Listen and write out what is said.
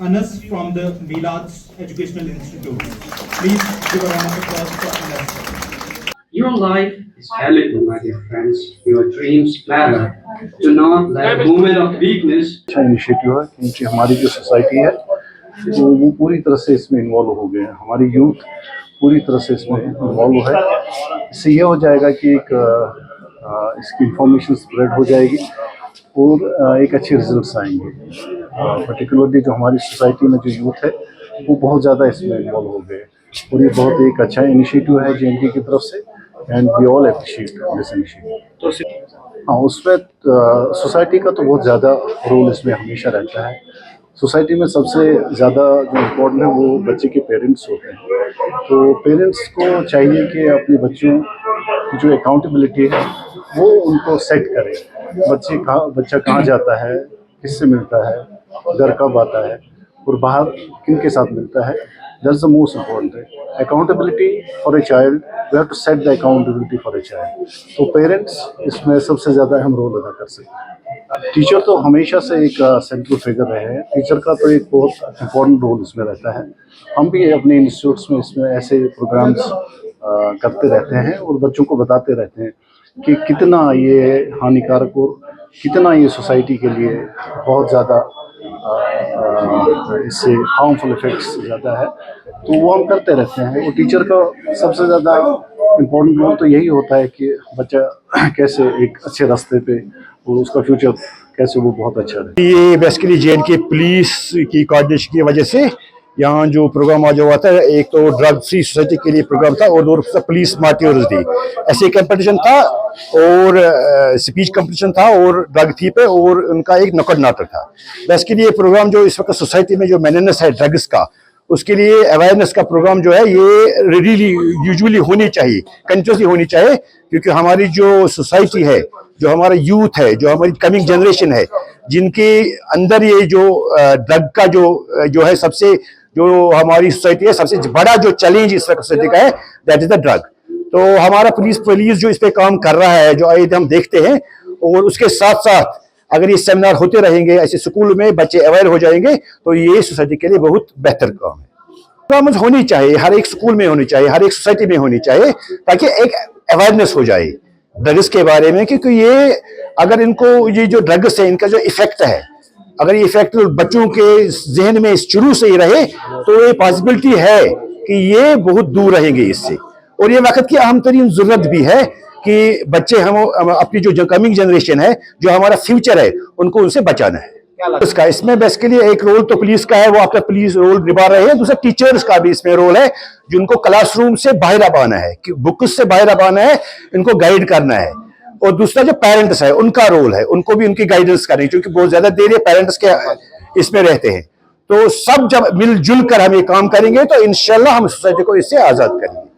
Anas from the Milads Educational Institute. Please give a round of applause for Anas. Your life is valuable, my dear friends. Your dreams matter. Do not let a moment of weakness. अच्छा initiative है क्योंकि हमारी जो society है वो पूरी तरह से इसमें इन्वॉल्व हो गए हैं। हमारी यूथ पूरी तरह से इसमें इन्वॉल्व है। इससे ये हो जाएगा कि इसकी इंफॉर्मेशन स्प्रेड हो जाएगी और एक अच्छे रिजल्ट्स आएंगे। पर्टिकुलरली जो हमारी सोसाइटी में जो यूथ है वो बहुत ज़्यादा इसमें इन्वॉल्व हो गए और ये बहुत एक अच्छा इनिशिएटिव है JNK की तरफ से and we all appreciate this initiative. हाँ, उसमें सोसाइटी का तो बहुत ज़्यादा रोल इसमें हमेशा रहता है। सोसाइटी में सबसे ज़्यादा जो इम्पोर्टेंट है वो बच्चे के पेरेंट्स होते हैं। तो पेरेंट्स को चाहिए कि अपने बच्चों की जो अकाउंटेबिलिटी है वो उनको सेट करें। बच्चा कहाँ जाता है, किससे मिलता है, घर कब आता है और बाहर किन के साथ मिलता है, that's the most important. Accountability for a child, we have to set the accountability for a child. तो पेरेंट्स इसमें सबसे ज़्यादा अहम रोल अदा कर सकते हैं। टीचर तो हमेशा से एक सेंट्रल फिगर रहे हैं। टीचर का तो एक बहुत इम्पोर्टेंट रोल इसमें रहता है। हम भी अपने इंस्टीट्यूट्स में इसमें ऐसे प्रोग्राम्स करते रहते हैं और बच्चों को बताते रहते हैं कि कितना ये हानिकारक और कितना ये सोसाइटी के लिए बहुत ज़्यादा इससे हार्मफुल इफेक्ट्स ज़्यादा है। तो वो हम करते रहते हैं। और टीचर का सबसे ज़्यादा इम्पोर्टेंट रोल तो यही होता है कि बच्चा कैसे एक अच्छे रास्ते पे और उसका फ्यूचर कैसे वो बहुत अच्छा रहे। ये बेसिकली JNK पुलिस की कोऑर्डिनेशन की वजह से यहाँ जो प्रोग्राम आज हुआ था, एक तो ड्रग फ्री सोसाइटी के लिए प्रोग्राम था और दूसरा पुलिस मार्टियर्स डे ऐसे कंपटीशन था और स्पीच कंपटीशन था और ड्रग थी पे और उनका एक नुक्कड़ नाटक था। बेसिकली ये प्रोग्राम जो इस वक्त सोसाइटी में जो मेनेनेस है ड्रग्स का, उसके लिए अवेयरनेस का प्रोग्राम जो है ये रियली यूजुअली होनी चाहिए, कंटिन्यूसली होनी चाहिए, क्योंकि हमारी जो सोसाइटी है, जो हमारा यूथ है, जो हमारी कमिंग जनरेशन है, जिनके अंदर ये जो ड्रग का जो है सबसे जो हमारी सोसाइटी है सबसे बड़ा जो चैलेंज इस वक्त सोसाइटी का है, दैट इज द ड्रग। तो हमारा पुलिस जो इस पे काम कर रहा है, जो आए हम देखते हैं, और उसके साथ साथ अगर ये सेमिनार होते रहेंगे, ऐसे स्कूल में बच्चे अवेयर हो जाएंगे, तो ये सोसाइटी के लिए बहुत बेहतर काम है। प्रोग्राम्स होनी चाहिए, हर एक स्कूल में होनी चाहिए, हर एक सोसाइटी में होनी चाहिए, ताकि एक अवेयरनेस हो जाए ड्रग्स के बारे में। क्योंकि ये अगर इनको ये जो ड्रग्स है इनका जो इफेक्ट है, अगर ये इफेक्ट बच्चों के जहन में शुरू से ही रहे, तो ये पॉसिबिलिटी है कि ये बहुत दूर रहेंगे इससे। और ये वक्त की अहम तरीन जरूरत भी है कि बच्चे हम अपनी जो कमिंग जनरेशन है, जो हमारा फ्यूचर है, उनको उनसे बचाना है। उसका इसमें बेसिकली एक रोल तो पुलिस का है, वो आपका पुलिस रोल निभा रहे हैं। दूसरा टीचर्स का भी इसमें रोल है, जिनको क्लासरूम से बाहर आना है, बुक्स से बाहर आना है, इनको गाइड करना है। और दूसरा जो पेरेंट्स है, उनका रोल है, उनको भी उनकी गाइडेंस करनी, क्योंकि बहुत ज्यादा देर पेरेंट्स के इसमें रहते हैं। तो सब जब मिलजुल कर हम ये काम करेंगे तो इंशाल्लाह हम सोसाइटी को इससे आजाद करेंगे।